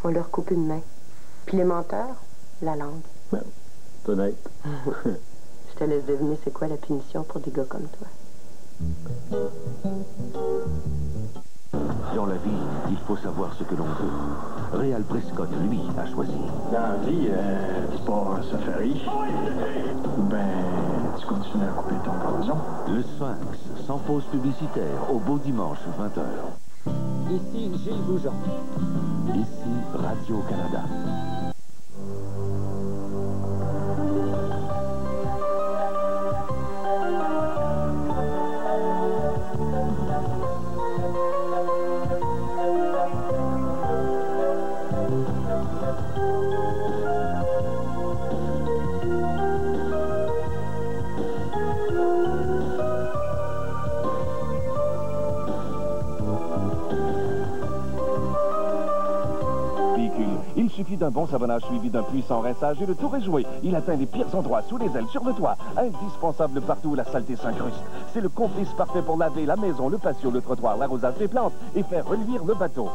On leur coupe une main. Puis les menteurs, la langue. C'est honnête. Je te laisse deviner c'est quoi la punition pour des gars comme toi. Dans la vie, il faut savoir ce que l'on veut. Réal Prescott, lui, a choisi. Dans la vie, tu pars en safari, ou ben tu continues à couper ton gazon. Le Sphinx, sans pause publicitaire, au beau dimanche, 20h. Ici Gilles Goujon. Ici, Radio-Canada. Il suffit d'un bon savonnage suivi d'un puissant rinçage et le tour est joué. Il atteint les pires endroits, sous les ailes, sur le toit. Indispensable partout où la saleté s'incruste. C'est le complice parfait pour laver la maison, le patio, le trottoir, l'arrosage des plantes et faire reluire le bateau.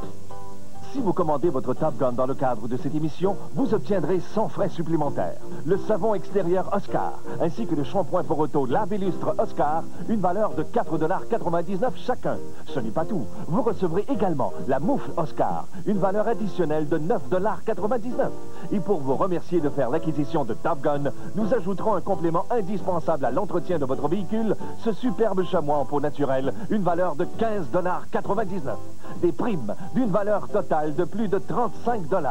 Si vous commandez votre Top Gun dans le cadre de cette émission, vous obtiendrez 100 frais supplémentaires. Le savon extérieur Oscar, ainsi que le shampoing pour auto Lave et Lustre Oscar, une valeur de 4,99 $ chacun. Ce n'est pas tout. Vous recevrez également la moufle Oscar, une valeur additionnelle de 9,99 $. Et pour vous remercier de faire l'acquisition de Top Gun, nous ajouterons un complément indispensable à l'entretien de votre véhicule, ce superbe chamois en peau naturelle, une valeur de 15,99 $. Des primes d'une valeur totale de plus de 35 $.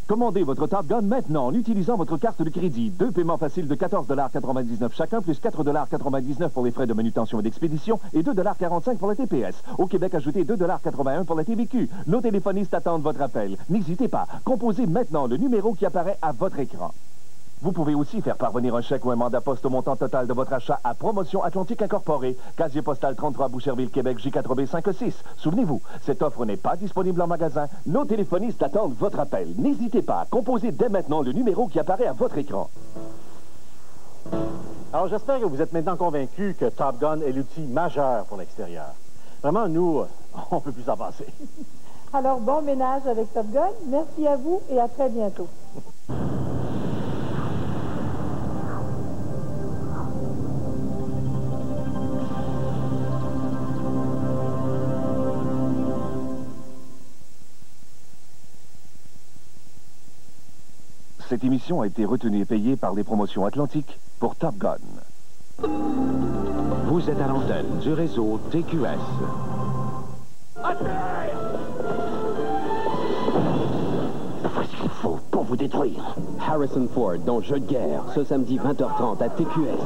Commandez votre Top Gun maintenant en utilisant votre carte de crédit. 2 paiements faciles de 14,99 $ chacun, plus 4,99 $ pour les frais de manutention et d'expédition et 2,45 $ pour la TPS. Au Québec, ajoutez 2,81 $ pour la TVQ. Nos téléphonistes attendent votre appel. N'hésitez pas, composez maintenant le numéro qui apparaît à votre écran. Vous pouvez aussi faire parvenir un chèque ou un mandat poste au montant total de votre achat à Promotion Atlantique Incorporée, casier postal 33 Boucherville, Québec, J4B56. Souvenez-vous, cette offre n'est pas disponible en magasin. Nos téléphonistes attendent votre appel. N'hésitez pas, composez dès maintenant le numéro qui apparaît à votre écran. Alors, j'espère que vous êtes maintenant convaincus que Top Gun est l'outil majeur pour l'extérieur. Vraiment, nous, on peut plus s'en passer. Alors, bon ménage avec Top Gun. Merci à vous et à très bientôt. Cette émission a été retenue et payée par les promotions Atlantiques pour Top Gun. Vous êtes à l'antenne du réseau TQS. Voici ce qu'il faut pour vous détruire. Harrison Ford dans Jeu de guerre, ce samedi 20h30 à TQS.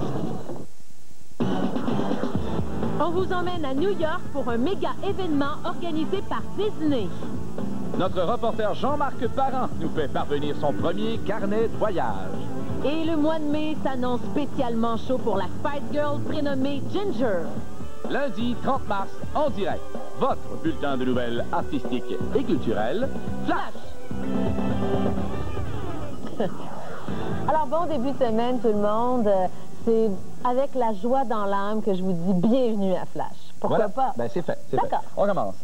On vous emmène à New York pour un méga événement organisé par Disney. Notre reporter Jean-Marc Parent nous fait parvenir son premier carnet de voyage. Et le mois de mai s'annonce spécialement chaud pour la Spice Girl prénommée Ginger. Lundi 30 mars, en direct, votre bulletin de nouvelles artistiques et culturelles, Flash! Alors, bon début de semaine, tout le monde. C'est avec la joie dans l'âme que je vous dis bienvenue à Flash. Pourquoi pas? Ben, c'est fait. D'accord. On commence.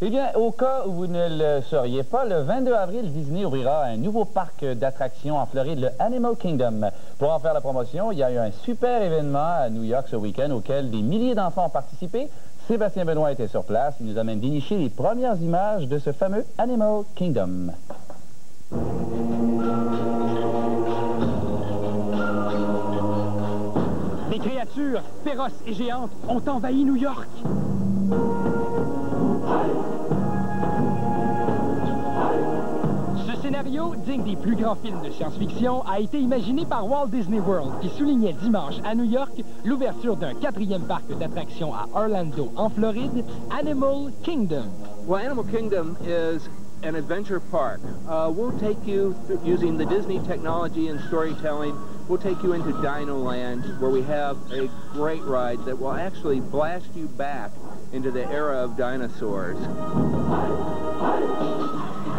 Eh bien, au cas où vous ne le sauriez pas, le 22 avril, Disney ouvrira un nouveau parc d'attractions en Floride, le Animal Kingdom. Pour en faire la promotion, il y a eu un super événement à New York ce week-end auquel des milliers d'enfants ont participé. Sébastien Benoît était sur place. Il nous amène dénicher les premières images de ce fameux Animal Kingdom. Des créatures féroces et géantes ont envahi New York. Ce scénario, digne des plus grands films de science-fiction, a été imaginé par Walt Disney World, qui soulignait dimanche à New York l'ouverture d'un 4e parc d'attractions à Orlando, en Floride, Animal Kingdom. Well, Animal Kingdom is an adventure park. We'll take you, using the Disney technology and storytelling, we'll take you into Dino Land, where we have a great ride that will actually blast you back into the era of dinosaurs.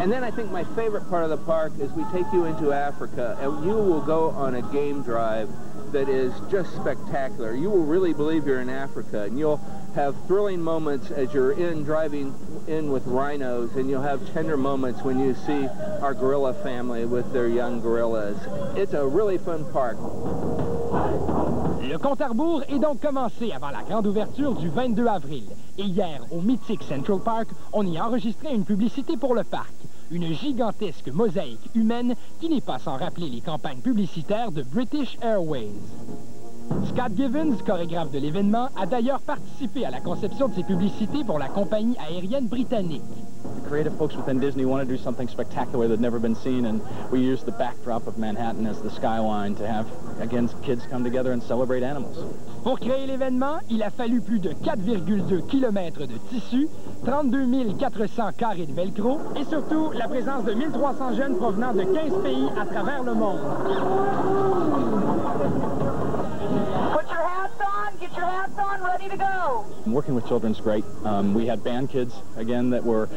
And then I think my favorite part of the park is we take you into Africa, and you will go on a game drive that is just spectacular. You will really believe you're in Africa, and you'll have thrilling moments as you're driving in with rhinos, and you'll have tender moments when you see our gorilla family with their young gorillas. It's a really fun park. Le compte à rebours est donc commencé avant la grande ouverture du 22 avril. Et hier, au mythique Central Park, on y enregistrait une publicité pour le parc. Une gigantesque mosaïque humaine qui n'est pas sans rappeler les campagnes publicitaires de British Airways. Scott Givens, chorégraphe de l'événement, a d'ailleurs participé à la conception de ces publicités pour la compagnie aérienne britannique. The creative folks within Disney want to do something spectacular that had never been seen, and we used the backdrop of Manhattan as the skyline to have, again, kids come together and celebrate animals. Pour créer l'événement, il a fallu plus de 4,2 km de tissu, 32 400 carrés de velcro et surtout la présence de 1300 jeunes provenant de 15 pays à travers le monde. Put your hats on, get your hats on, ready to go. Working with children's great. We had band kids, again, that were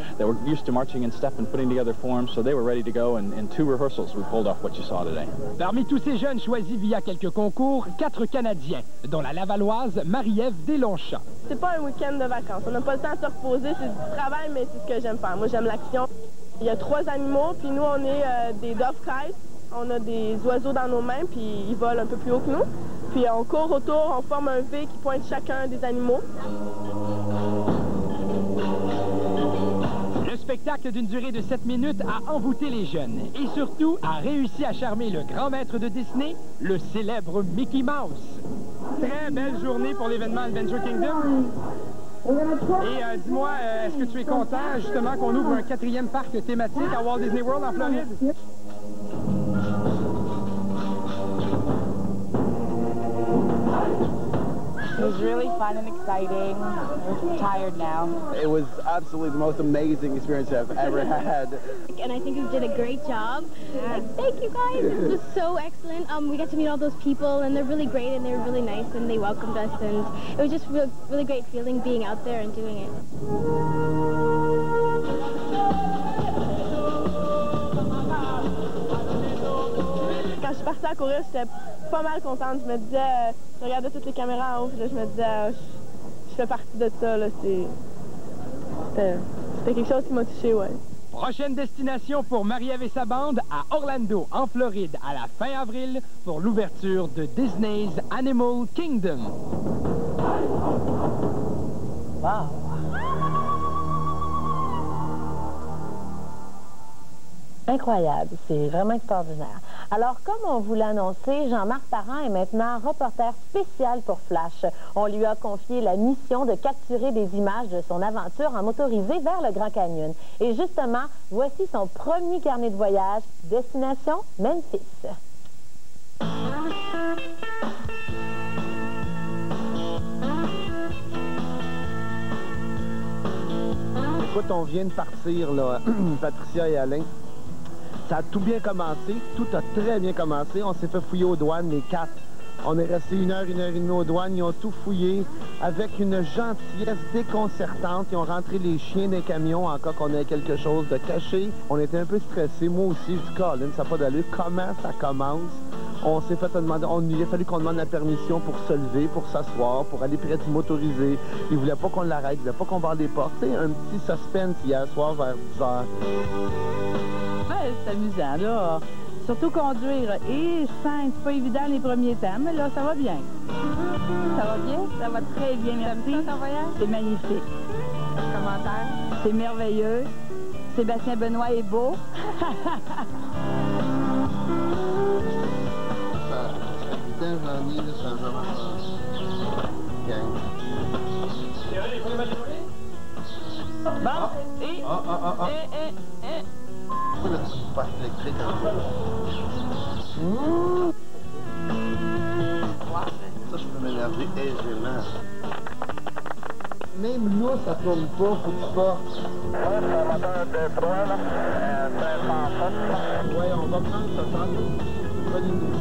used to marching in step and putting together forms, so they were ready to go, and in 2 rehearsals, we pulled off what you saw today. Parmi tous ces jeunes choisis via quelques concours, 4 Canadiens, dont la Lavalloise Marie-Ève Deslonchamps. C'est pas un week-end de vacances. On n'a pas le temps de se reposer, c'est du travail, mais c'est ce que j'aime faire. Moi, j'aime l'action. Il y a 3 animaux, puis nous, on est des dove kites. On a des oiseaux dans nos mains, puis ils volent un peu plus haut que nous. Puis on court autour, on forme un V qui pointe chacun des animaux. Le spectacle d'une durée de 7 minutes a envoûté les jeunes et surtout a réussi à charmer le grand maître de Disney, le célèbre Mickey Mouse. Très belle journée pour l'événement Adventure Kingdom. Et dis-moi, est-ce que tu es content justement qu'on ouvre un 4e parc thématique à Walt Disney World en Floride? It was really fun and exciting. I'm tired now. It was absolutely the most amazing experience I've ever had. And I think we did a great job. Yeah. Like, thank you guys. It was so excellent. We got to meet all those people, and they're really great, and they were really nice, and they welcomed us, and it was just really great feeling being out there and doing it. Quand je suis partie à courir, j'étais pas mal contente. Je me disais, je regardais toutes les caméras en haut, puis là, je me disais, je fais partie de ça. C'était quelque chose qui m'a touchée, ouais. Prochaine destination pour Marie-Ève et sa bande à Orlando, en Floride, à la fin avril, pour l'ouverture de Disney's Animal Kingdom. Wow! Incroyable, c'est vraiment extraordinaire. Alors, comme on vous l'a annoncé, Jean-Marc Parent est maintenant reporter spécial pour Flash. On lui a confié la mission de capturer des images de son aventure en motorisé vers le Grand Canyon. Et justement, voici son premier carnet de voyage, destination Memphis. Écoute, on vient de partir, là, Patricia et Alain. Ça a tout bien commencé, tout a très bien commencé. On s'est fait fouiller aux douanes, les 4. On est resté 1 heure et demie aux douanes. Ils ont tout fouillé avec une gentillesse déconcertante. Ils ont rentré les chiens des camions en cas qu'on ait quelque chose de caché. On était un peu stressés. Moi aussi, je dis, Colin, ça n'a pas d'allure. Comment ça commence? On s'est fait demander, il a fallu qu'on demande la permission pour se lever, pour s'asseoir, pour aller près du motorisé. Ils ne voulaient pas qu'on l'arrête, ils ne voulaient pas qu'on barre les portes. C'est un petit suspense hier soir vers 10 heures. Ouais, c'est amusant, là. Surtout conduire. Et c'est pas évident les premiers temps, mais là, ça va bien. Ça va bien? Ça va très bien, merci. Ça, ton voyage? C'est magnifique. Commentaire? C'est merveilleux. Sébastien Benoît est beau. Bon, et... Pourquoi le petit parc électrique en fait? Ça, je peux m'énerver aisément. Même là, ça tourne pas, faut que tu portes. Ouais, c'est un moteur de 3, là. Ouais, on va prendre ça, pas du tout.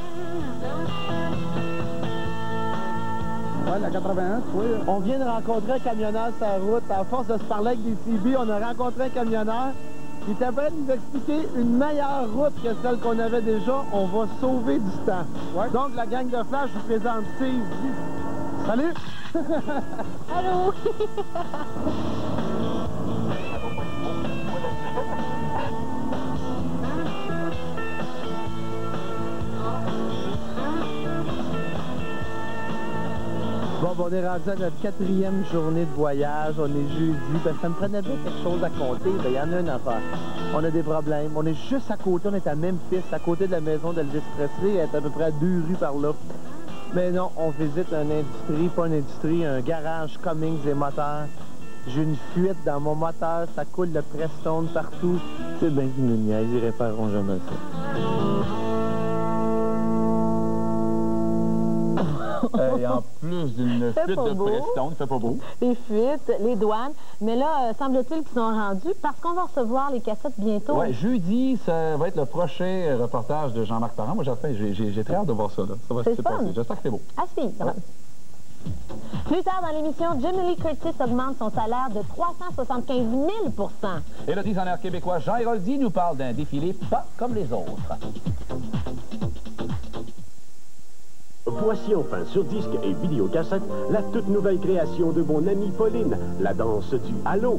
Ouais, la 81, oui. On vient de rencontrer un camionneur sur la route. À force de se parler avec des CB, on a rencontré un camionneur. Il était prêt à nous expliquer une meilleure route que celle qu'on avait déjà. On va sauver du temps. Ouais. Donc, la gang de Flash vous présente Steve Salut! Allô? Bon, on est rendu à notre 4e journée de voyage. On est jeudi. Ben, ça me prenait bien quelque chose à compter. Ben, il y en a une affaire. On a des problèmes. On est juste à côté. On est à Memphis, à côté de la maison d'Elvis Presley. Elle est à peu près à 2 rues par là. Mais non, on visite une industrie, pas une industrie, un garage Cummins et moteurs. J'ai une fuite dans mon moteur. Ça coule de Prestone partout. C'est bien qu'ils nous niaisent. Ils répareront jamais ça. Et en plus d'une fuite de Prestone, fait pas beau. Les fuites, les douanes. Mais là, semble-t-il qu'ils sont rendus parce qu'on va recevoir les cassettes bientôt. Oui, jeudi, ça va être le prochain reportage de Jean-Marc Parent. Moi, j'ai très hâte de voir ça. Là. Ça va se passer. J'espère que c'est beau. À suivre. Ouais. Plus tard dans l'émission, Jamie Lee Curtis augmente son salaire de 375 000 %. Et le designer québécois Jean Héroldi nous parle d'un défilé pas comme les autres. Voici enfin sur disque et vidéocassette la toute nouvelle création de mon amie Pauline, la danse du Halo.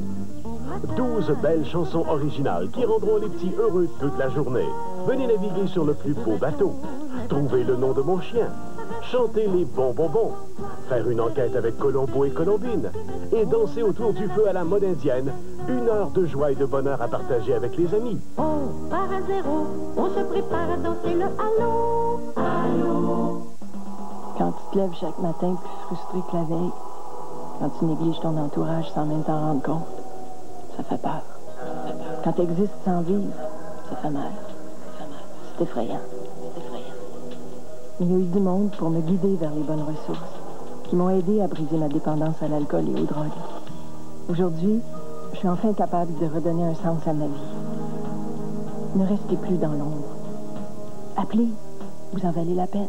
12 belles chansons originales qui rendront les petits heureux toute la journée. Venez naviguer sur le plus beau bateau. Trouvez le nom de mon chien. Chanter les bons bonbons. Faire une enquête avec Colombo et Colombine. Et danser autour du feu à la mode indienne. 1 heure de joie et de bonheur à partager avec les amis. Oh, part à zéro, on se prépare à danser le Halo. Halo. Quand tu te lèves chaque matin plus frustré que la veille, quand tu négliges ton entourage sans même t'en rendre compte, ça fait peur. Quand tu existes sans vivre, ça fait mal. C'est effrayant. Il y a eu du monde pour me guider vers les bonnes ressources, qui m'ont aidé à briser ma dépendance à l'alcool et aux drogues. Aujourd'hui, je suis enfin capable de redonner un sens à ma vie. Ne restez plus dans l'ombre. Appelez, vous en valez la peine.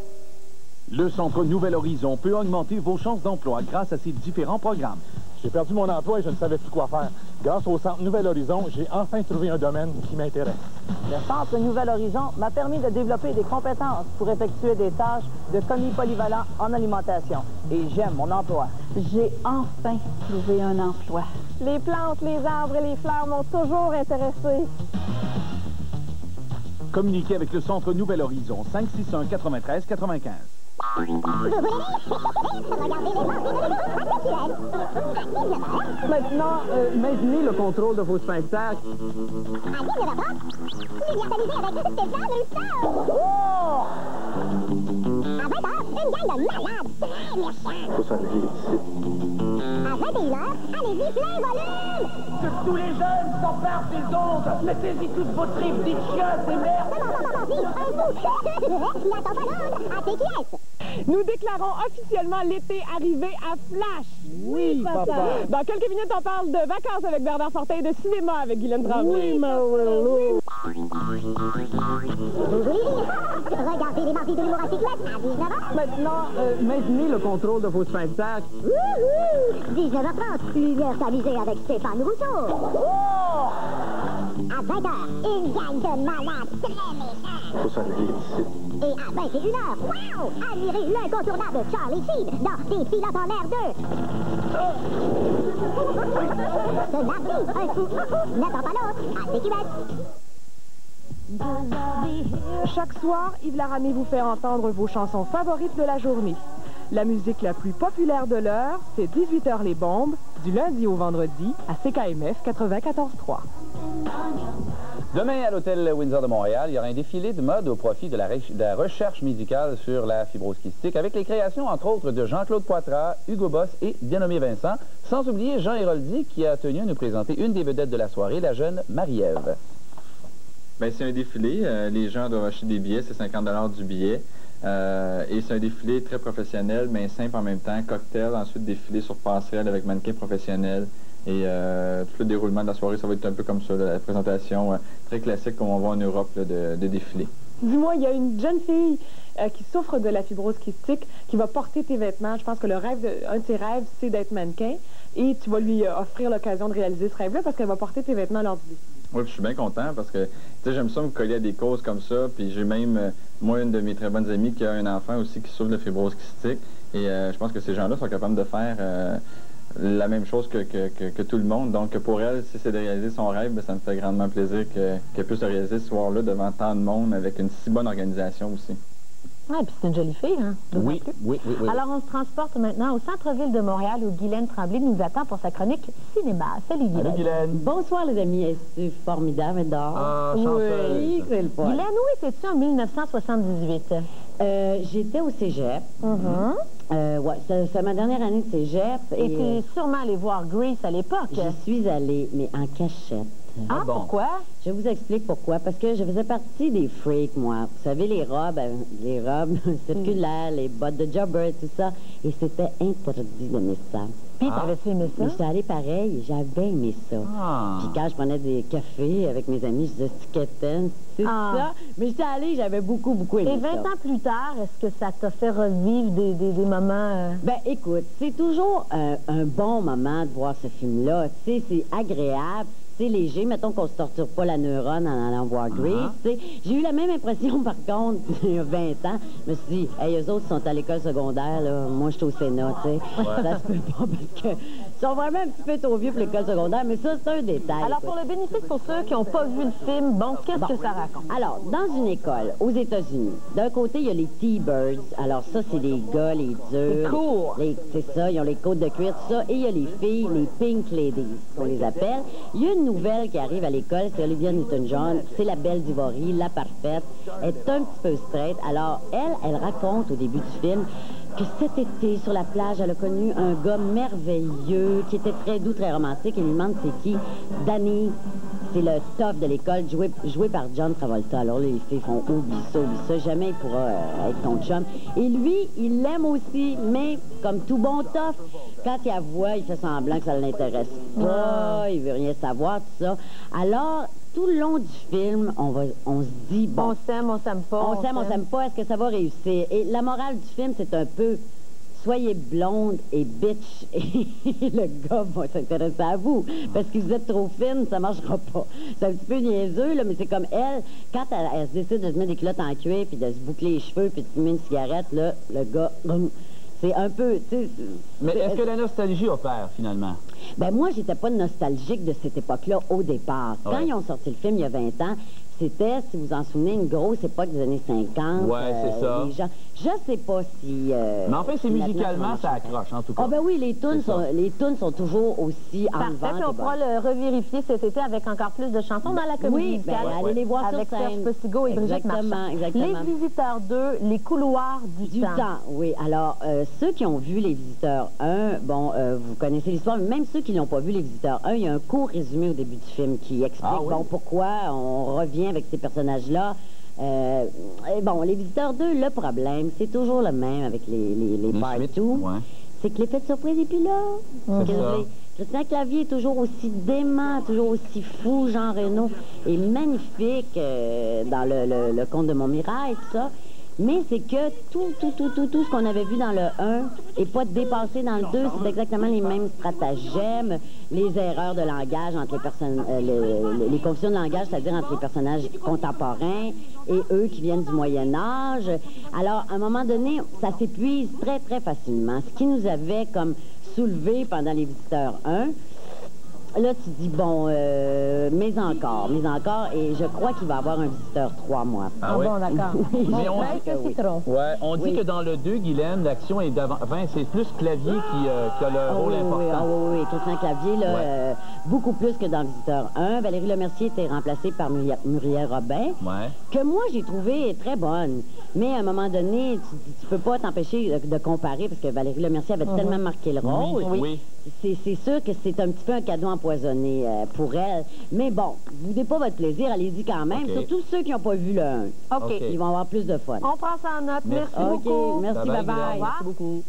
Le Centre Nouvel Horizon peut augmenter vos chances d'emploi grâce à ses différents programmes. J'ai perdu mon emploi et je ne savais plus quoi faire. Grâce au Centre Nouvel Horizon, j'ai enfin trouvé un domaine qui m'intéresse. Le Centre Nouvel Horizon m'a permis de développer des compétences pour effectuer des tâches de commis polyvalent en alimentation. Et j'aime mon emploi. J'ai enfin trouvé un emploi. Les plantes, les arbres et les fleurs m'ont toujours intéressée. Communiquez avec le Centre Nouvel Horizon, 561-93-95. Maintenant, maintenez le contrôle de vos sphincters. Faut s'enlever ici. À 21h, allez-y, plein volume! Que tous les jeunes s'emparent des ondes! Mettez-y toutes vos tripes, dites chiottes et merde! N'attends pas l'autre, à TQS! Nous déclarons officiellement l'été arrivé à Flash. Oui, papa. Dans quelques minutes, on parle de vacances avec Bernard Fortin et de cinéma avec Guylaine Tremblay. Oui, Marilou. Vous voulez dire? Regardez les mardis de l'humour à cyclette à 19h. Maintenant, maintenez le contrôle de vos sphincters. 19h30, une heure s'amuser avec Stéphane Rousseau. À 20h, une gang de malades très méchants. Faut s'enlever ici. Et à 21h, wow! Admirez l'incontournable Charlie Sheen dans Des pilotes en l'air 2. Ce mardi, un fou, n'attend pas l'autre, à TQS. Chaque soir, Yves Laramé vous fait entendre vos chansons favorites de la journée. La musique la plus populaire de l'heure, c'est 18h les bombes, du lundi au vendredi, à CKMF 94.3. Demain, à l'hôtel Windsor de Montréal, il y aura un défilé de mode au profit de la recherche médicale sur la fibrose kystique, avec les créations, entre autres, de Jean-Claude Poitras, Hugo Boss et Bien-Nommé Vincent, sans oublier Jean Héroldi, qui a tenu à nous présenter une des vedettes de la soirée, la jeune Marie-Ève. Bien, c'est un défilé. Les gens doivent acheter des billets, c'est 50 $ du billet. Et c'est un défilé très professionnel, mais simple en même temps. Cocktail, ensuite défilé sur passerelle avec mannequin professionnel. Et tout le déroulement de la soirée, ça va être un peu comme ça, là, la présentation très classique comme on voit en Europe là, de défilé. Dis-moi, il y a une jeune fille qui souffre de la fibrose kystique qui va porter tes vêtements. Je pense que un de ses rêves, c'est d'être mannequin. Et tu vas lui offrir l'occasion de réaliser ce rêve-là parce qu'elle va porter tes vêtements lors du défilé. Oui, je suis bien content parce que j'aime ça me coller à des causes comme ça. Puis j'ai même, moi, une de mes très bonnes amies qui a un enfant aussi qui souffre de fibrose kystique. Et je pense que ces gens-là sont capables de faire la même chose que tout le monde. Donc pour elle, si c'est de réaliser son rêve, bien, ça me fait grandement plaisir qu'elle puisse le réaliser ce soir-là devant tant de monde avec une si bonne organisation aussi. Oui, puis c'est une jolie fille, hein? Oui. Alors, on se transporte maintenant au centre-ville de Montréal où Guylaine Tremblay nous attend pour sa chronique cinéma. Salut, Guylaine. Salut, Guylaine. Bonsoir, les amis. C'est formidable, d'or. Ah, oui, c'est le fun. Guylaine, où étais-tu en 1978? J'étais au cégep. Ouais, c'est ma dernière année de cégep. Et tu es sûrement allé voir Grease à l'époque. Je suis allée, mais en cachette. Ah, bon. Pourquoi? Je vous explique pourquoi. Parce que je faisais partie des freaks, moi. Vous savez, les robes circulaires, les bottes de jobber et tout ça. Et c'était interdit d'aimer ça. Puis, t'avais-tu aimé ça? J'étais allée pareil et j'avais aimé ça. Puis quand je prenais des cafés avec mes amis, je disais « Sticketen », c'est ça. Mais j'étais allée, j'avais beaucoup aimé ça. Et 20 ans plus tard, est-ce que ça t'a fait revivre des moments... Ben, écoute, c'est toujours un bon moment de voir ce film-là. Tu sais, c'est agréable. C'est léger, mettons qu'on se torture pas la neurone en allant voir Grease. J'ai eu la même impression, par contre, il y a 20 ans. Je me suis dit, hey, eux autres sont à l'école secondaire, là. Moi, je suis au Sénat, tu sais. Ça se peut pas parce que ils sont vraiment un petit peu trop vieux pour l'école secondaire, mais ça, c'est un détail. Alors, pour le bénéfice pour ceux qui n'ont pas vu le film, bon, qu'est-ce que ça raconte? Alors, dans une école, aux États-Unis, d'un côté, il y a les T-Birds. Alors, ça, c'est les gars, les durs. Les cours. C'est ça, ils ont les côtes de cuir, tout ça. Et il y a les filles, les Pink Ladies, qu'on les appelle. Il y a une nouvelle qui arrive à l'école, c'est Olivia Newton-John. C'est la belle d'Ivory, la parfaite. Elle est un petit peu straight. Alors, elle raconte au début du film que cet été, sur la plage, elle a connu un gars merveilleux, qui était très doux, très romantique. Elle lui demande c'est qui. Danny, c'est le top de l'école, joué par John Travolta. Alors là, les filles font oublie ça, jamais il pourra être ton chum. Et lui, il l'aime aussi, mais comme tout bon tough, quand il la voit, il fait semblant que ça ne l'intéresse pas, il veut rien savoir, tout ça. Alors, tout le long du film, on se dit, bon... On s'aime, on s'aime pas. On s'aime pas, est-ce que ça va réussir? Et la morale du film, c'est un peu... Soyez blonde et bitch et le gars va s'intéresser à vous. Parce que vous êtes trop fine, ça marchera pas. C'est un petit peu niaiseux, là, mais c'est comme elle, quand elle se décide de se mettre des culottes en cuir, puis de se boucler les cheveux, puis de fumer une cigarette, là, le gars... C'est un peu, tu sais... Mais est-ce que la nostalgie opère, finalement? Ben moi, j'étais pas nostalgique de cette époque-là au départ. Quand ils ont sorti le film, il y a 20 ans, c'était, si vous en souvenez, une grosse époque des années 50. Ouais, c'est ça. Les gens, je sais pas si... mais en fait, c'est musicalement, ça accroche, en tout cas. Ah ben oui, les tunes sont toujours aussi enlevantes. Parfait, on pourra le revérifier cet été avec encore plus de chansons dans la comédie musicale. Allez les voir avec sur scène. Serge Postigo et Brigitte Marchand. Exactement. Les Visiteurs 2, les couloirs du temps. Oui, alors, ceux qui ont vu Les Visiteurs 1, bon, vous connaissez l'histoire, mais même ceux qui n'ont pas vu Les Visiteurs 1, il y a un court résumé au début du film qui explique, bon, pourquoi on revient avec ces personnages-là. Et bon, Les Visiteurs 2, le problème, c'est toujours le même avec les partout. C'est que l'effet de surprise n'est plus là. Christian Clavier est toujours aussi dément, toujours aussi fou, Jean Reno, et magnifique dans le Conte de Montmirail, tout ça. Mais c'est que tout ce qu'on avait vu dans le 1 n'est pas dépassé dans le 2. C'est exactement les mêmes stratagèmes, les erreurs de langage entre les personnes, les confusions de langage, c'est-à-dire entre les personnages contemporains et eux qui viennent du Moyen-Âge. Alors, à un moment donné, ça s'épuise très, très facilement. Ce qui nous avait comme soulevé pendant Les Visiteurs 1, là, tu dis, bon, mais encore, et je crois qu'il va y avoir un Visiteur 3, moi. Ah bon, d'accord. Oui, mais on dit que dans le 2, Guylaine, l'action est d'avant, c'est plus Clavier qui a le rôle important. Oui, Christian Clavier, là, beaucoup plus que dans Visiteur 1. Valérie Lemercier était remplacée par Muriel Robin, que moi, j'ai trouvé très bonne. Mais à un moment donné, tu peux pas t'empêcher de comparer, parce que Valérie Lemercier avait tellement marqué le rôle. C'est sûr que c'est un petit peu un cadeau empoisonné pour elle. Mais bon, vous n'avez pas votre plaisir, allez-y quand même. Surtout ceux qui n'ont pas vu le 1. Ils vont avoir plus de fun. On prend ça en note. Merci beaucoup. Merci, bye-bye. Merci beaucoup.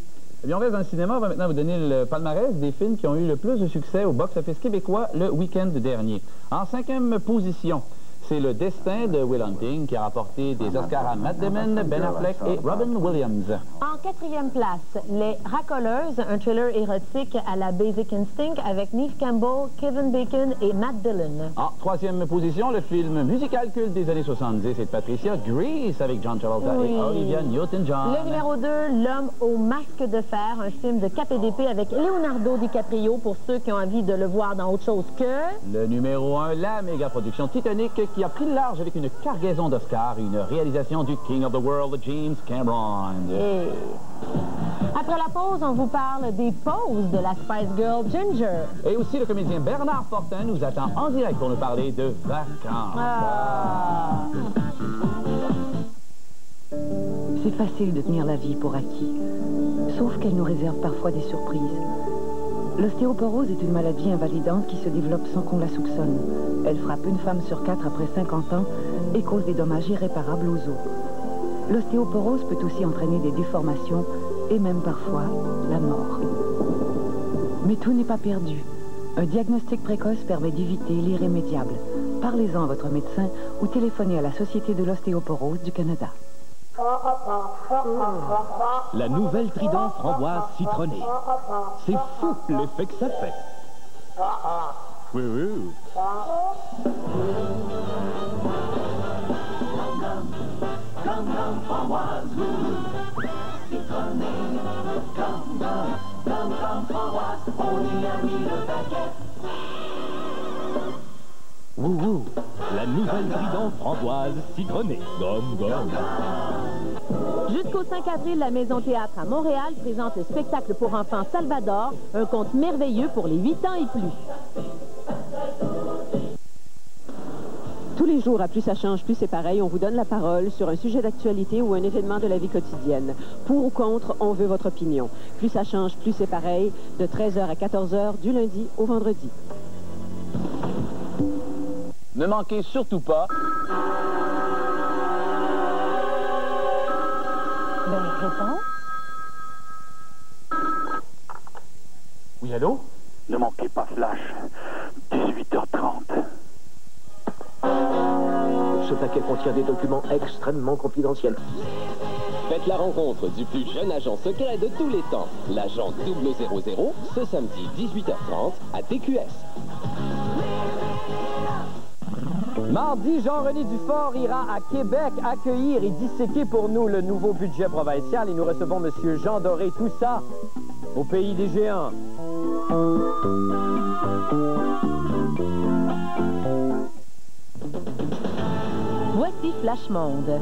Eh bien, on reste dans le cinéma. On va maintenant vous donner le palmarès des films qui ont eu le plus de succès au box-office québécois le week-end dernier. En 5e position, c'est Le Destin de Will Hunting qui a rapporté des Oscars à Matt Damon, Ben Affleck et Robin Williams. En 4e place, Les Racoleuses, un thriller érotique à la Basic Instinct avec Neve Campbell, Kevin Bacon et Matt Dillon. En 3e position, le film musical culte des années 70 et de Patricia, Grease, avec John Travolta et Olivia Newton-John. Le numéro 2, L'Homme au masque de fer, un film de KPDP avec Leonardo DiCaprio pour ceux qui ont envie de le voir dans autre chose que... Le numéro 1, la méga-production Titanic qui a pris le large avec une cargaison d'Oscars et une réalisation du King of the World, James Cameron. Après la pause, on vous parle des poses de la Spice Girl Ginger. Et aussi le comédien Bernard Fortin nous attend en direct pour nous parler de vacances. C'est facile de tenir la vie pour acquis, sauf qu'elle nous réserve parfois des surprises. L'ostéoporose est une maladie invalidante qui se développe sans qu'on la soupçonne. Elle frappe une femme sur 4 après 50 ans et cause des dommages irréparables aux os. L'ostéoporose peut aussi entraîner des déformations et même parfois la mort. Mais tout n'est pas perdu. Un diagnostic précoce permet d'éviter l'irrémédiable. Parlez-en à votre médecin ou téléphonez à la Société de l'ostéoporose du Canada. La nouvelle Trident framboise citronnée. C'est fou l'effet que ça fait. Oui, oui. Wouhou, la nouvelle Trident framboise citronnée. Gomme, gomme. Jusqu'au 5 avril, la Maison Théâtre à Montréal présente le spectacle pour enfants Salvador, un conte merveilleux pour les 8 ans et plus. Tous les jours, à Plus ça change, plus c'est pareil, on vous donne la parole sur un sujet d'actualité ou un événement de la vie quotidienne. Pour ou contre, on veut votre opinion. Plus ça change, plus c'est pareil, de 13h à 14h, du lundi au vendredi. Ne manquez surtout pas... Réponds. Oui, allô? Ne manquez pas Flash, 18h30. Ce paquet contient des documents extrêmement confidentiels. Faites la rencontre du plus jeune agent secret de tous les temps, l'agent 000, ce samedi 18h30 à TQS. Mardi, Jean-René Dufort ira à Québec accueillir et disséquer pour nous le nouveau budget provincial et nous recevons M. Jean Doré. Tout ça au pays des géants. Voici Flash Monde.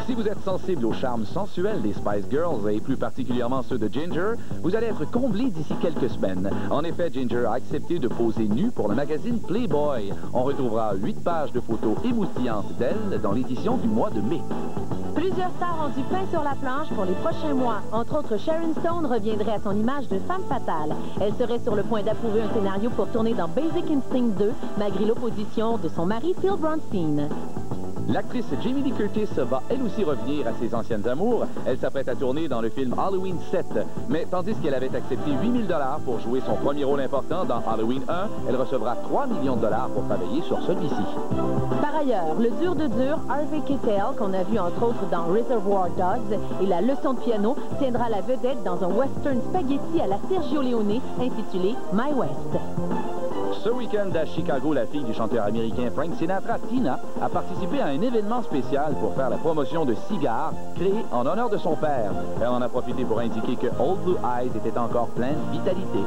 Si vous êtes sensible au charme sensuel des Spice Girls, et plus particulièrement ceux de Ginger, vous allez être comblé d'ici quelques semaines. En effet, Ginger a accepté de poser nue pour le magazine Playboy. On retrouvera 8 pages de photos émoustillantes d'elle dans l'édition du mois de mai. Plusieurs stars ont du pain sur la planche pour les prochains mois. Entre autres, Sharon Stone reviendrait à son image de femme fatale. Elle serait sur le point d'approuver un scénario pour tourner dans Basic Instinct 2, malgré l'opposition de son mari Phil Bronstein. L'actrice Jamie Lee Curtis va elle aussi revenir à ses anciennes amours. Elle s'apprête à tourner dans le film Halloween 7. Mais tandis qu'elle avait accepté 8 000 $ pour jouer son premier rôle important dans Halloween 1, elle recevra 3 millions de $ pour travailler sur celui-ci. Par ailleurs, le dur de dur, Harvey Keitel, qu'on a vu entre autres dans Reservoir Dogs et La leçon de piano, tiendra la vedette dans un western spaghetti à la Sergio Leone intitulé My West. Ce week-end à Chicago, la fille du chanteur américain Frank Sinatra, Tina, a participé à un événement spécial pour faire la promotion de cigares créés en honneur de son père. Elle en a profité pour indiquer que Old Blue Eyes était encore plein de vitalité.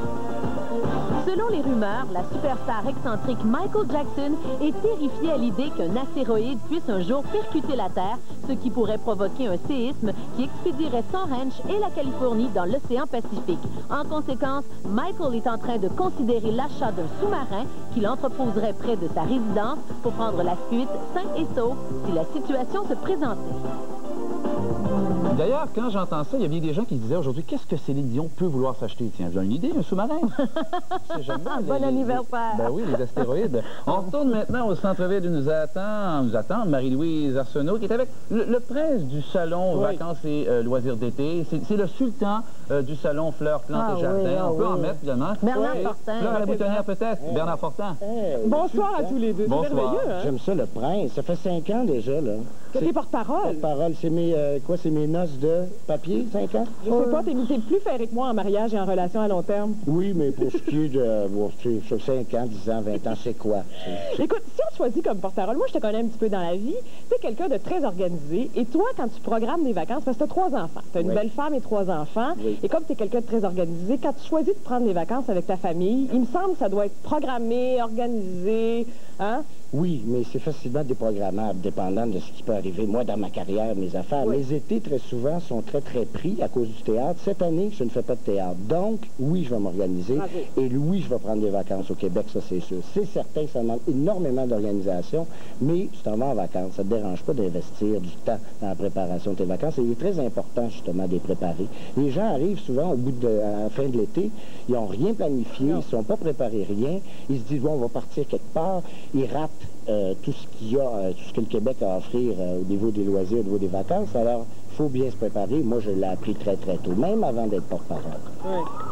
Selon les rumeurs, la superstar excentrique Michael Jackson est terrifié à l'idée qu'un astéroïde puisse un jour percuter la Terre, ce qui pourrait provoquer un séisme qui expédierait son ranch et la Californie dans l'océan Pacifique. En conséquence, Michael est en train de considérer l'achat d'un sous-marin qu'il entreposerait près de sa résidence pour prendre la fuite sain et sauf si la situation se présentait. D'ailleurs, quand j'entends ça, il y a bien des gens qui se disaient aujourd'hui, qu'est-ce que Céline Dion peut vouloir s'acheter? Tiens, j'ai une idée, un sous-marin. Bon anniversaire. Ben oui, les astéroïdes. On retourne maintenant au centre-ville où nous attend Marie-Louise Arsenault, qui est avec le prince du salon vacances et loisirs d'été. C'est le sultan du salon Fleurs, Plantes et Jardins. On peut en mettre, évidemment. Bernard Fortin. Fleurs à la boutonnière, peut-être. Bernard Fortin. Bonsoir à tous les deux. C'est merveilleux, hein? J'aime ça, le prince. Ça fait 5 ans déjà, là. Que t'es porte-parole. Porte-parole, c'est mes noces piastres de papier, 5 ans? Je sais pas, t'es plus ferré que moi en mariage et en relation à long terme. Oui, mais pour ce qui est de 5 ans, 10 ans, 20 ans, c'est quoi? Écoute, si on te choisit comme porte-parole, moi je te connais un petit peu dans la vie, t'es quelqu'un de très organisé, et toi, quand tu programmes des vacances, parce que t'as 3 enfants, t'as une belle femme et 3 enfants, et comme t'es quelqu'un de très organisé, quand tu choisis de prendre des vacances avec ta famille, il me semble que ça doit être programmé, organisé, hein? Oui, mais c'est facilement déprogrammable, dépendant de ce qui peut arriver. Moi, dans ma carrière, mes affaires, les étés, très souvent, sont très, très pris à cause du théâtre. Cette année, je ne fais pas de théâtre. Donc, oui, je vais m'organiser. Et oui, je vais prendre des vacances au Québec, ça, c'est sûr. C'est certain que ça demande énormément d'organisation, mais tu t'en vas en vacances. Ça ne te dérange pas d'investir du temps dans la préparation de tes vacances. Et il est très important, justement, de les préparer. Les gens arrivent souvent, à la fin de l'été, ils n'ont rien planifié, ils ne sont pas préparés rien. Ils se disent, bon, on va partir quelque part. Ils ratent tout ce qu'il y a, tout ce que le Québec a à offrir au niveau des loisirs, au niveau des vacances. Alors, il faut bien se préparer. Moi, je l'ai appris très, très tôt, même avant d'être porte-parole.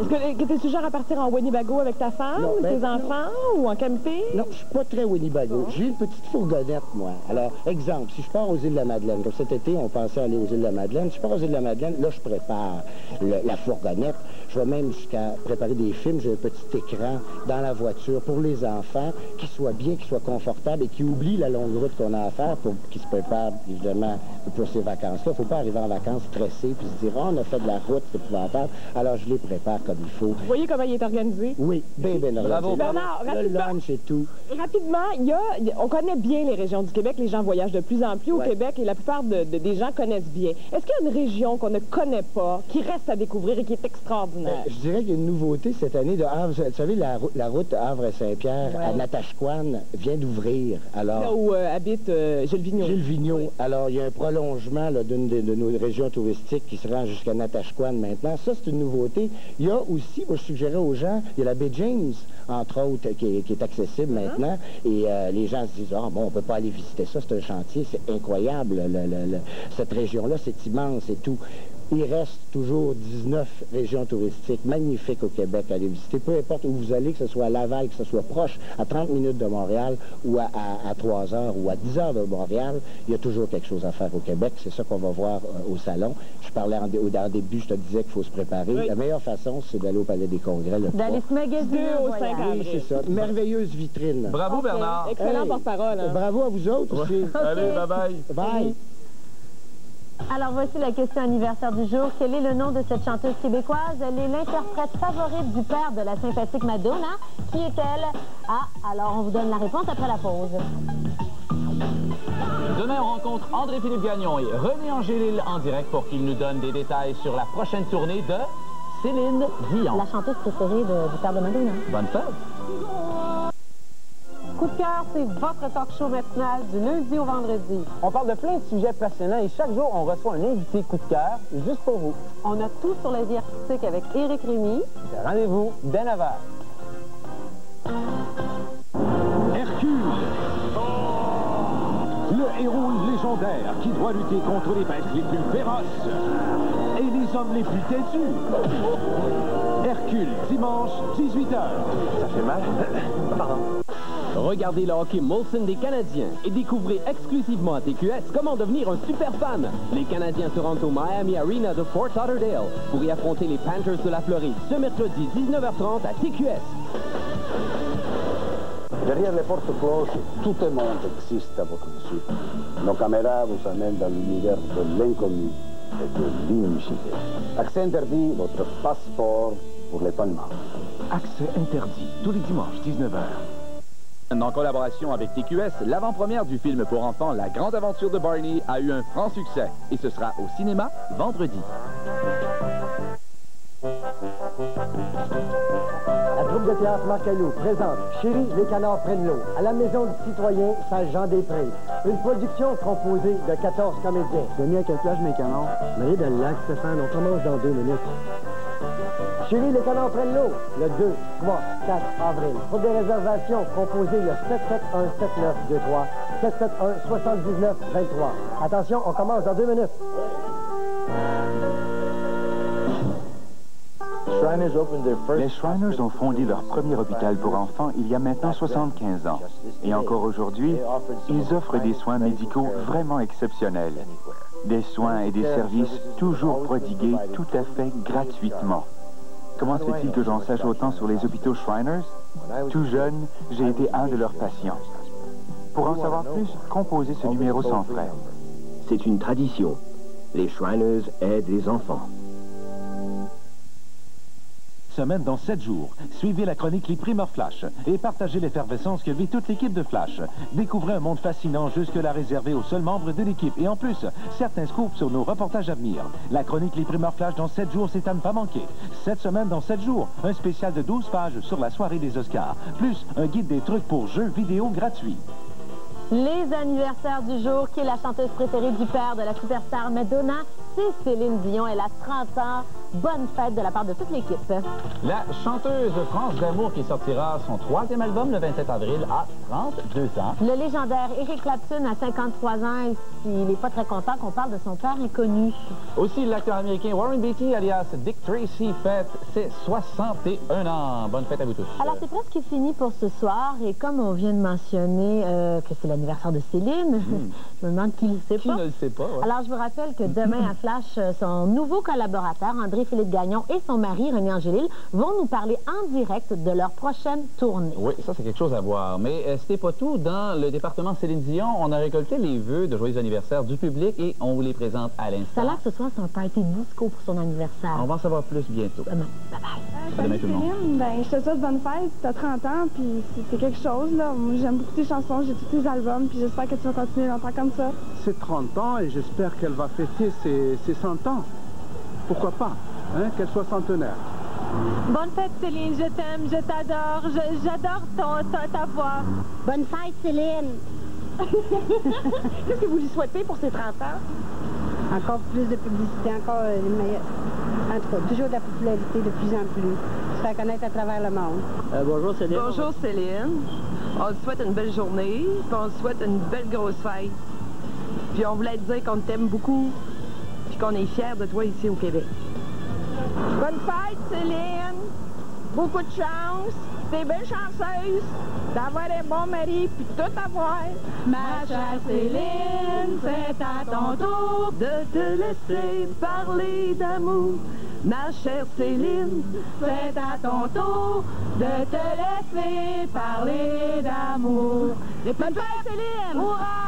Est-ce que tu es suggère à partir en Winnebago avec ta femme, tes enfants, ou en camping? Non, je suis pas très Winnebago. J'ai une petite fourgonnette, moi. Alors, exemple, si je pars aux îles de la Madeleine, comme cet été, on pensait aller aux îles de la Madeleine. Si je pars aux îles de la Madeleine, là, je prépare la fourgonnette. Je vais même jusqu'à préparer des films. J'ai un petit écran dans la voiture pour les enfants, qui soient bien, qui soient confortables et qui oublient la longue route qu'on a à faire pour qu'ils se préparent, évidemment, pour ces vacances-là. Il ne faut pas arriver en vacances stressé puis se dire, oh, on a fait de la route, c'est épouvantable. Alors, je les prépare comme il faut. Vous voyez comment il est organisé? Oui, bien organisé. Bravo, Bernard, le lunch et tout. Rapidement, on connaît bien les régions du Québec. Les gens voyagent de plus en plus au Québec et la plupart des gens connaissent bien. Est-ce qu'il y a une région qu'on ne connaît pas, qui reste à découvrir et qui est extraordinaire? Je dirais qu'il y a une nouveauté cette année de Havre. Vous savez, la route Havre-Saint-Pierre à Natashquan vient d'ouvrir. Alors, là où habite Gilles Vigneault. Gilles Vigneault. Alors, il y a un prolongement d'une de nos régions touristiques qui se rend jusqu'à Natashquan maintenant. Ça, c'est une nouveauté. Il y a aussi, moi, je suggérais aux gens, il y a la baie James, entre autres, qui est accessible maintenant. Et les gens se disent, ah, bon, on peut pas aller visiter ça, c'est un chantier, c'est incroyable. Cette région-là, c'est immense et tout. Il reste toujours 19 régions touristiques magnifiques au Québec à aller visiter. Peu importe où vous allez, que ce soit à Laval, que ce soit proche, à 30 minutes de Montréal, ou à 3 heures, ou à 10 heures de Montréal, il y a toujours quelque chose à faire au Québec. C'est ça qu'on va voir au salon. Je parlais en début, je te disais qu'il faut se préparer. La meilleure façon, c'est d'aller au Palais des Congrès. D'aller se magasiner au 5 avril. Oui, c'est ça. Merveilleuse vitrine. Bravo, Bernard. Excellent porte-parole. Hein? Bravo à vous autres aussi. Allez, bye-bye. Bye. Alors voici la question anniversaire du jour. Quel est le nom de cette chanteuse québécoise? Elle est l'interprète favorite du père de la sympathique Madonna. Qui est-elle? Ah, alors on vous donne la réponse après la pause. Demain, on rencontre André-Philippe Gagnon et René Angélil en direct pour qu'ils nous donnent des détails sur la prochaine tournée de Céline Dion. La chanteuse préférée du père de Madonna. Bonne fête! Coup de cœur, c'est votre talk show matinal du lundi au vendredi. On parle de plein de sujets passionnants et chaque jour, on reçoit un invité coup de cœur juste pour vous. On a tout sur la vie artistique avec Éric Rémy. Rendez-vous dès 9h. Hercule, le héros légendaire qui doit lutter contre les bêtes les plus féroces et les hommes les plus têtus. Hercule, dimanche, 18h. Ça fait mal? Pardon. Regardez le hockey Molson des Canadiens et découvrez exclusivement à TQS comment devenir un super fan. Les Canadiens se rendent au Miami Arena de Fort Lauderdale pour y affronter les Panthers de la Floride ce mercredi 19h30 à TQS. Derrière les portes closes, tout le monde existe à votre dessus. Nos caméras vous amènent dans l'univers de l'inconnu et de l'inusité. Accès interdit, votre passeport pour l'étonnement. Accès interdit, tous les dimanches, 19h. En collaboration avec TQS, l'avant-première du film pour enfants La Grande Aventure de Barney a eu un franc succès et ce sera au cinéma vendredi. La troupe de théâtre Marc-Caillou présente Chérie, les canards prennent l'eau à la Maison du Citoyen Saint-Jean-des-Prés. Une production composée de 14 comédiens. Demi à quelle plage, mes canards? Mais dans le lac, Stéphane, on commence dans 2 minutes. Chérie, les canards prennent l'eau, le 2, 3, 4 avril. Pour des réservations, composez le 771-7923, 771-7923. Attention, on commence dans 2 minutes. Les Shriners ont fondé leur premier hôpital pour enfants il y a maintenant 75 ans. Et encore aujourd'hui, ils offrent des soins médicaux vraiment exceptionnels. Des soins et des services toujours prodigués tout à fait gratuitement. Comment se fait-il que j'en sache autant sur les hôpitaux Shriners? Tout jeune, j'ai été un de leurs patients. Pour en savoir plus, composez ce numéro sans frais. C'est une tradition. Les Shriners aident les enfants. Semaine dans 7 jours. Suivez la chronique Les Primeurs Flash et partagez l'effervescence que vit toute l'équipe de Flash. Découvrez un monde fascinant jusque-là réservé aux seuls membres de l'équipe. Et en plus, certains scoops sur nos reportages à venir. La chronique Les Primeurs Flash dans 7 jours, c'est à ne pas manquer. Cette semaine dans 7 jours, un spécial de 12 pages sur la soirée des Oscars. Plus un guide des trucs pour jeux vidéo gratuits. Les anniversaires du jour, qui est la chanteuse préférée du père de la superstar Madonna, c'est Céline Dion. Elle a 30 ans. Bonne fête de la part de toute l'équipe. La chanteuse France d'Amour qui sortira son 3e album le 27 avril à 32 ans. Le légendaire Eric Clapton a 53 ans et il n'est pas très content qu'on parle de son père inconnu. Aussi, l'acteur américain Warren Beatty, alias Dick Tracy, fête ses 61 ans. Bonne fête à vous tous. Alors, c'est presque fini pour ce soir. Et comme on vient de mentionner que c'est l'anniversaire de Céline, je me demande qui le sait pas. Qui ne le sait pas, ouais. Alors, je vous rappelle que demain à Flash, son nouveau collaborateur, André-Philippe Gagnon, et son mari, René Angélil, vont nous parler en direct de leur prochaine tournée. Oui, ça, c'est quelque chose à voir. Mais c'était pas tout. Dans le département Céline Dion, on a récolté les vœux de joyeux anniversaire du public et on vous les présente à l'instant. Ça a l'air que ce soir, c'est un party disco pour son anniversaire. On va en savoir plus bientôt. Demain. Bye-bye. À demain tout le monde. Ben, je te souhaite bonne fête. T'as 30 ans, puis c'est quelque chose, là. Moi, j'aime beaucoup tes chansons, j'ai tous tes albums, puis j'espère que tu vas continuer longtemps comme ça. C'est 30 ans et j'espère qu'elle va fêter ses 100 ans. Pourquoi pas, hein, qu'elle soit centenaire. Bonne fête, Céline, je t'aime, je t'adore, j'adore ta voix. Bonne fête, Céline. Qu'est-ce que vous lui souhaitez pour ses 30 ans? Encore plus de publicité, encore les meilleurs. En tout cas, toujours de la popularité de plus en plus. Se faire connaître à travers le monde. Bonjour Céline. Bonjour Céline. On te souhaite une belle journée, puis on te souhaite une belle grosse fête. Puis on voulait te dire qu'on t'aime beaucoup, puis qu'on est fiers de toi ici au Québec. Bonne fête, Céline. Beaucoup de chance. T'es belle chanceuse d'avoir un bon mari puis tout avoir. Ma chère Céline, c'est à ton tour de te laisser parler d'amour. Ma chère Céline, c'est à ton tour de te laisser parler d'amour. Bonne fête, Céline! Hurrah!